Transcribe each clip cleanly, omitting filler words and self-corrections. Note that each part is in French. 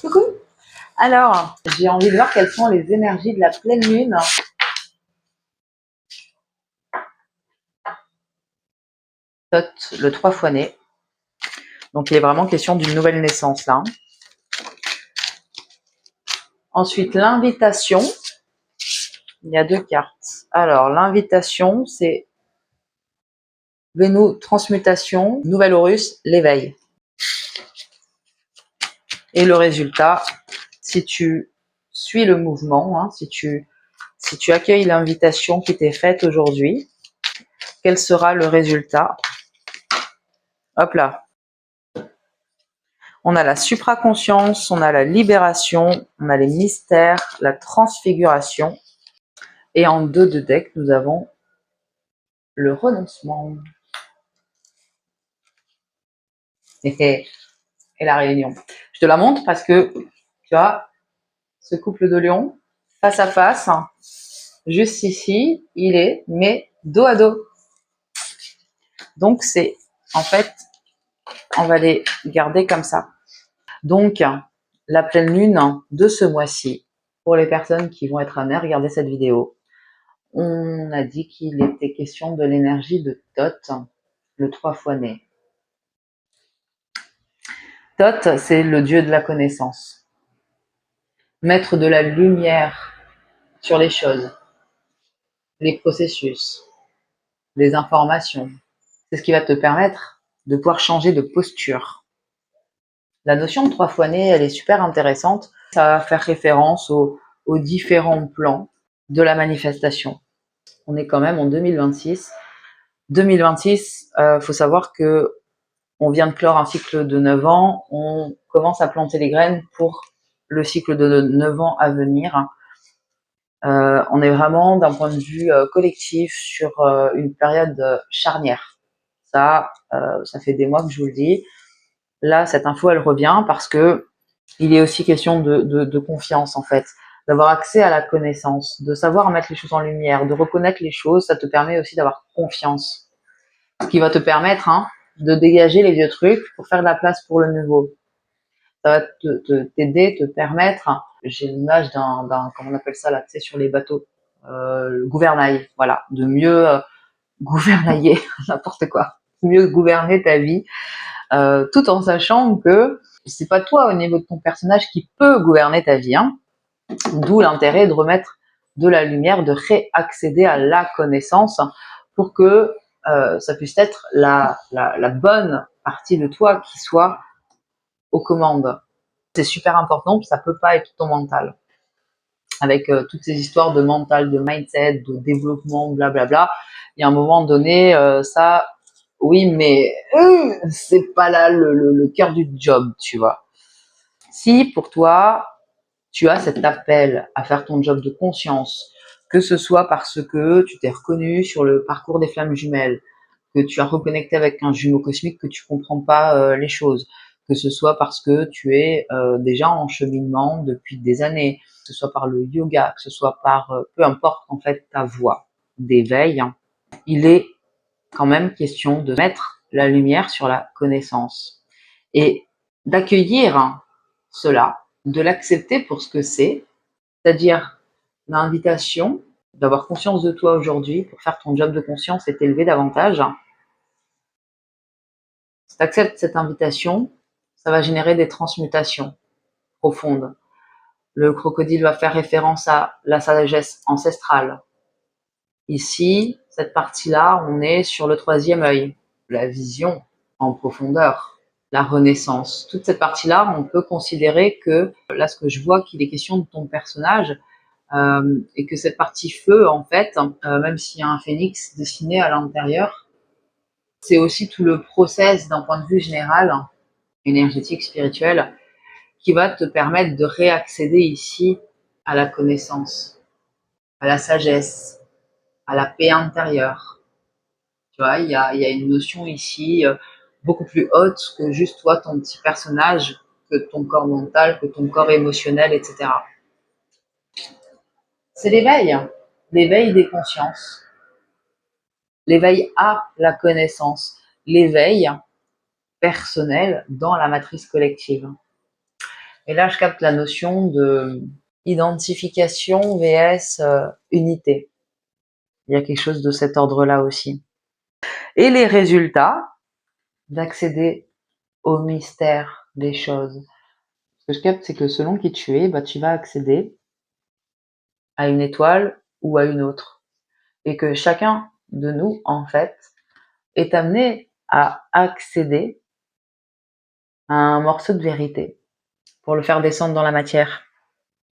Coucou. Alors, j'ai envie de voir quelles sont les énergies de la pleine lune. Le 3 fois né. Donc, il est vraiment question d'une nouvelle naissance là. Ensuite, l'invitation. Il y a 2 cartes. Alors, l'invitation, c'est Vénus, transmutation, Nouvelle Horus, l'éveil. Et le résultat, si tu suis le mouvement, hein, si tu accueilles l'invitation qui t'est faite aujourd'hui, quel sera le résultat? Hop là. On a la supraconscience, on a la libération, on a les mystères, la transfiguration. Et en 2 de deck, nous avons le renoncement. Et la réunion. Je te la montre parce que, tu vois, ce couple de lions, face à face, juste ici, il est, mais dos à dos. Donc, c'est, en fait, on va les garder comme ça. Donc, la pleine lune de ce mois-ci, pour les personnes qui vont être amenées à regarder cette vidéo, on a dit qu'il était question de l'énergie de Thoth, le 3 fois né. Thoth, c'est le dieu de la connaissance. Mettre de la lumière sur les choses, les processus, les informations. C'est ce qui va te permettre de pouvoir changer de posture. La notion de 3 fois né, elle est super intéressante. Ça va faire référence aux différents plans de la manifestation. On est quand même en 2026. 2026, faut savoir que on vient de clore un cycle de 9 ans, on commence à planter les graines pour le cycle de 9 ans à venir. On est vraiment d'un point de vue collectif sur une période charnière. Ça fait des mois que je vous le dis. Là, cette info, elle revient parce que il est aussi question de confiance en fait, d'avoir accès à la connaissance, de savoir mettre les choses en lumière, de reconnaître les choses. Ça te permet aussi d'avoir confiance, ce qui va te permettre de dégager les vieux trucs pour faire de la place pour le nouveau. Ça va t'aider, te permettre. J'ai l'image d'un, comment on appelle ça là, tu sais, sur les bateaux, le gouvernail, voilà, de mieux gouvernailler, n'importe quoi, mieux gouverner ta vie, tout en sachant que c'est pas toi au niveau de ton personnage qui peut gouverner ta vie, d'où l'intérêt de remettre de la lumière, de réaccéder à la connaissance pour que ça puisse être la bonne partie de toi qui soit aux commandes. C'est super important, ça peut pas être ton mental. Avec toutes ces histoires de mental, de mindset, de développement, blablabla, il y a un moment donné, ça, oui, mais c'est pas là le cœur du job, tu vois. Si pour toi, tu as cet appel à faire ton job de conscience, que ce soit parce que tu t'es reconnu sur le parcours des flammes jumelles, que tu as reconnecté avec un jumeau cosmique, que tu comprends pas les choses, que ce soit parce que tu es déjà en cheminement depuis des années, que ce soit par le yoga, que ce soit par peu importe en fait ta voie d'éveil, il est quand même question de mettre la lumière sur la connaissance et d'accueillir cela, de l'accepter pour ce que c'est-à-dire l'invitation d'avoir conscience de toi aujourd'hui pour faire ton job de conscience et t'élever davantage. Si tu acceptes cette invitation, ça va générer des transmutations profondes. Le crocodile va faire référence à la sagesse ancestrale. Ici, cette partie-là, on est sur le 3e œil, la vision en profondeur, la renaissance. Toute cette partie-là, on peut considérer que, là, ce que je vois qu'il est question de ton personnage, et que cette partie feu, en fait, même s'il y a un phénix dessiné à l'intérieur, c'est aussi tout le process d'un point de vue général, énergétique, spirituel, qui va te permettre de réaccéder ici à la connaissance, à la sagesse, à la paix intérieure. Tu vois, il y a une notion ici beaucoup plus haute que juste toi, ton petit personnage, que ton corps mental, que ton corps émotionnel, etc. C'est l'éveil des consciences, l'éveil à la connaissance, l'éveil personnel dans la matrice collective. Et là, je capte la notion de identification vs unité. Il y a quelque chose de cet ordre-là aussi. Et les résultats d'accéder au mystère des choses. Ce que je capte, c'est que selon qui tu es, bah, tu vas accéder à une étoile ou à une autre. Et que chacun de nous, en fait, est amené à accéder à un morceau de vérité pour le faire descendre dans la matière.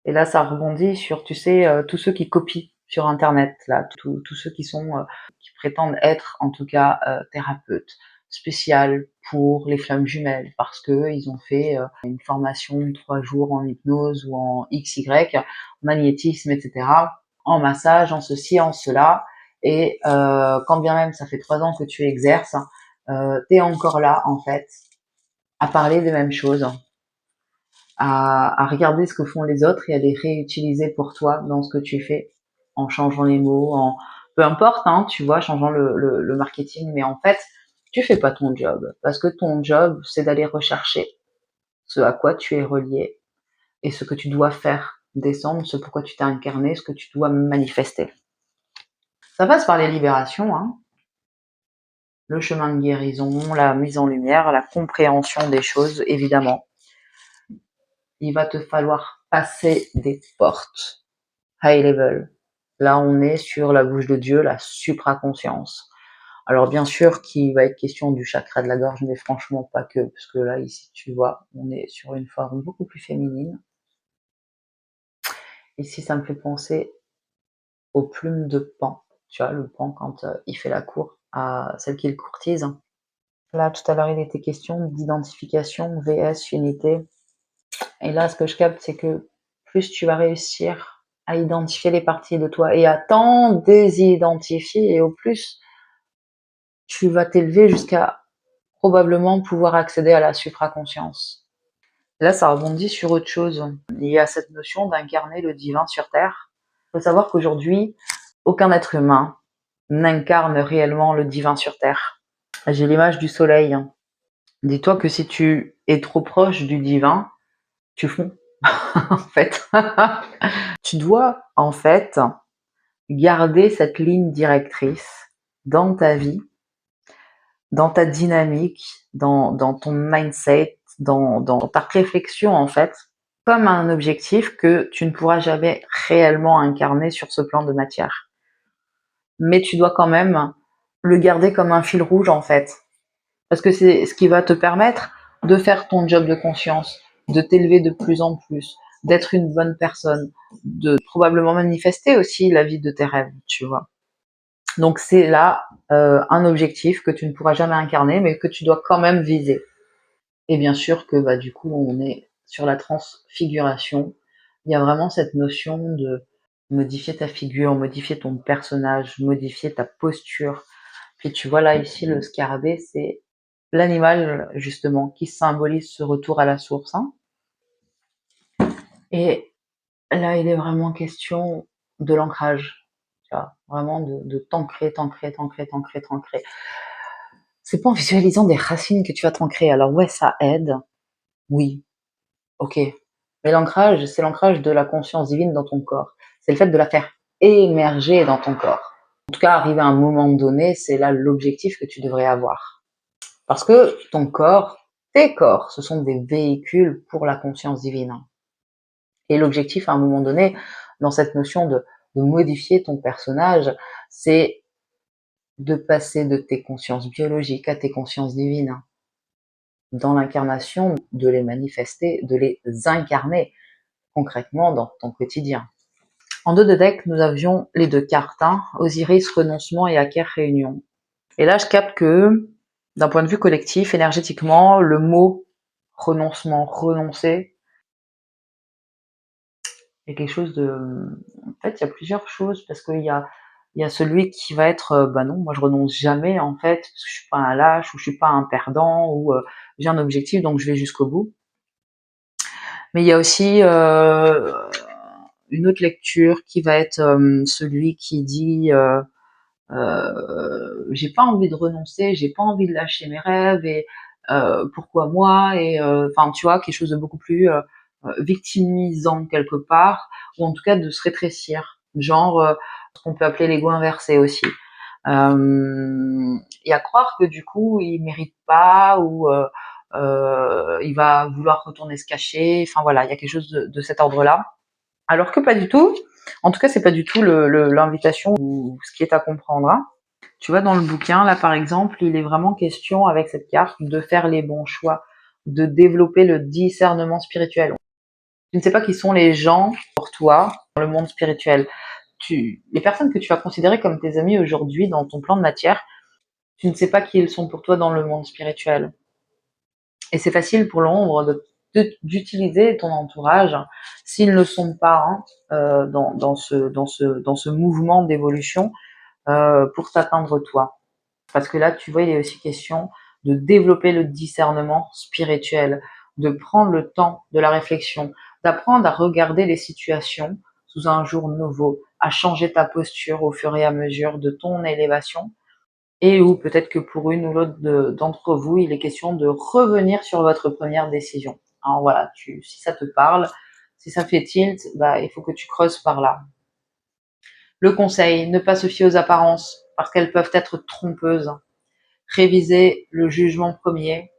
Et là, ça rebondit sur, tu sais, tous ceux qui copient sur Internet, là, tous ceux qui prétendent être, en tout cas, thérapeutes spécial pour les flammes jumelles, parce que ils ont fait une formation de 3 jours en hypnose ou en XY, en magnétisme, etc., en massage, en ceci, en cela. Et quand bien même ça fait 3 ans que tu exerces, t'es encore là, en fait, à parler des mêmes choses, à regarder ce que font les autres et à les réutiliser pour toi dans ce que tu fais, en changeant les mots, en peu importe, hein, tu vois, changeant le marketing, mais en fait, tu fais pas ton job, parce que ton job, c'est d'aller rechercher ce à quoi tu es relié et ce que tu dois faire descendre, ce pourquoi tu t'es incarné, ce que tu dois manifester. Ça passe par les libérations, hein, le chemin de guérison, la mise en lumière, la compréhension des choses, évidemment. Il va te falloir passer des portes high level. Là, on est sur la bouche de Dieu, la supraconscience. Alors bien sûr qu'il va être question du chakra de la gorge, mais franchement pas que, parce que là, ici, tu vois, on est sur une forme beaucoup plus féminine. Ici, ça me fait penser aux plumes de Pan. Tu vois, le Pan, quand il fait la cour à celle qui le courtise. Là, tout à l'heure, il était question d'identification vs unité. Et là, ce que je capte, c'est que plus tu vas réussir à identifier les parties de toi et à t'en désidentifier, et au plus tu vas t'élever jusqu'à probablement pouvoir accéder à la supraconscience. Là, ça rebondit sur autre chose. Il y a cette notion d'incarner le divin sur Terre. Il faut savoir qu'aujourd'hui, aucun être humain n'incarne réellement le divin sur Terre. J'ai l'image du soleil. Dis-toi que si tu es trop proche du divin, tu fonds, en fait. Tu dois, en fait, garder cette ligne directrice dans ta vie, dans ta dynamique, dans ton mindset, dans ta réflexion, en fait, comme un objectif que tu ne pourras jamais réellement incarner sur ce plan de matière. Mais tu dois quand même le garder comme un fil rouge, en fait. Parce que c'est ce qui va te permettre de faire ton job de conscience, de t'élever de plus en plus, d'être une bonne personne, de probablement manifester aussi la vie de tes rêves, tu vois. Donc c'est là un objectif que tu ne pourras jamais incarner, mais que tu dois quand même viser. Et bien sûr que bah, du coup, on est sur la transfiguration. Il y a vraiment cette notion de modifier ta figure, modifier ton personnage, modifier ta posture. Puis tu vois là ici, le scarabée, c'est l'animal justement qui symbolise ce retour à la source, hein. Et là, il est vraiment question de l'ancrage, tu vois, vraiment de t'ancrer, t'ancrer, t'ancrer, t'ancrer, t'ancrer. C'est pas en visualisant des racines que tu vas t'ancrer. Alors ouais, ça aide, oui, ok. Mais l'ancrage, c'est l'ancrage de la conscience divine dans ton corps. C'est le fait de la faire émerger dans ton corps. En tout cas, arriver à un moment donné, c'est là l'objectif que tu devrais avoir. Parce que ton corps, tes corps, ce sont des véhicules pour la conscience divine. Et l'objectif, à un moment donné, dans cette notion de modifier ton personnage, c'est de passer de tes consciences biologiques à tes consciences divines. Dans l'incarnation, de les manifester, de les incarner concrètement dans ton quotidien. En dos de deck, nous avions les deux cartes, hein, Osiris, renoncement et Aker, réunion. Et là, je capte que, d'un point de vue collectif, énergétiquement, le mot renoncement, renoncer, il y a quelque chose de... En fait, il y a plusieurs choses, parce qu'il y a celui qui va être, bah non, moi je renonce jamais, en fait, parce que je suis pas un lâche, ou je suis pas un perdant, ou j'ai un objectif, donc je vais jusqu'au bout. Mais il y a aussi une autre lecture qui va être celui qui dit j'ai pas envie de renoncer, j'ai pas envie de lâcher mes rêves, et pourquoi moi, et enfin tu vois, quelque chose de beaucoup plus victimisant quelque part, ou en tout cas de se rétrécir, genre ce qu'on peut appeler l'ego inversé aussi. Et à croire que du coup il mérite pas ou il va vouloir retourner se cacher. Enfin voilà, il y a quelque chose de cet ordre-là. Alors que pas du tout. En tout cas, c'est pas du tout l'invitation ou ce qui est à comprendre. Hein. Tu vois, dans le bouquin, là par exemple, il est vraiment question avec cette carte de faire les bons choix, de développer le discernement spirituel. Tu ne sais pas qui sont les gens pour toi dans le monde spirituel. Les personnes que tu vas considérer comme tes amis aujourd'hui dans ton plan de matière, tu ne sais pas qui ils sont pour toi dans le monde spirituel. Et c'est facile pour l'ombre d'utiliser ton entourage s'ils ne le sont pas hein, dans ce mouvement d'évolution pour t'atteindre toi. Parce que là, tu vois, il est aussi question de développer le discernement spirituel, de prendre le temps de la réflexion, d'apprendre à regarder les situations sous un jour nouveau, à changer ta posture au fur et à mesure de ton élévation, et ou peut-être que pour une ou l'autre d'entre vous, il est question de revenir sur votre première décision. Alors voilà, si ça te parle, si ça fait tilt, bah, il faut que tu creuses par là. Le conseil, ne pas se fier aux apparences, parce qu'elles peuvent être trompeuses. Réviser le jugement premier,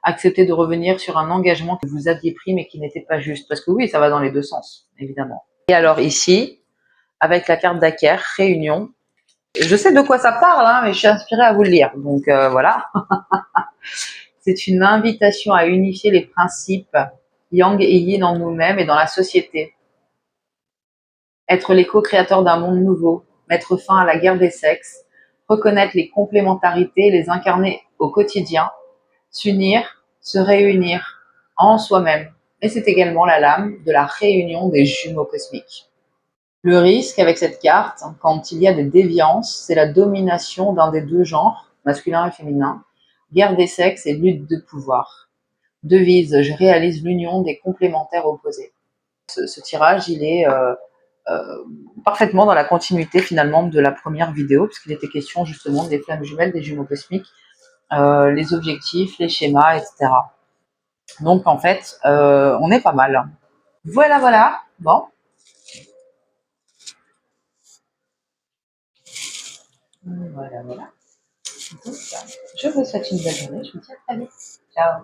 accepter de revenir sur un engagement que vous aviez pris mais qui n'était pas juste. Parce que oui, ça va dans les deux sens, évidemment. Et alors ici, avec la carte d'Aker, réunion, je sais de quoi ça parle, hein, mais je suis inspirée à vous le lire. Donc voilà. C'est une invitation à unifier les principes yang et yin en nous-mêmes et dans la société. Être les co-créateurs d'un monde nouveau, mettre fin à la guerre des sexes, reconnaître les complémentarités, les incarner au quotidien, s'unir, se réunir en soi-même. Et c'est également la lame de la réunion des jumeaux cosmiques. Le risque avec cette carte, quand il y a des déviances, c'est la domination d'un des deux genres, masculin et féminin, guerre des sexes et lutte de pouvoir. Devise, je réalise l'union des complémentaires opposés. Ce tirage, il est parfaitement dans la continuité finalement de la première vidéo, puisqu'il était question justement des flammes jumelles, des jumeaux cosmiques, les objectifs, les schémas, etc. Donc en fait, on est pas mal. Voilà, voilà. Bon. Voilà, voilà. Donc, je vous souhaite une belle journée. Je vous dis à très vite. Ciao.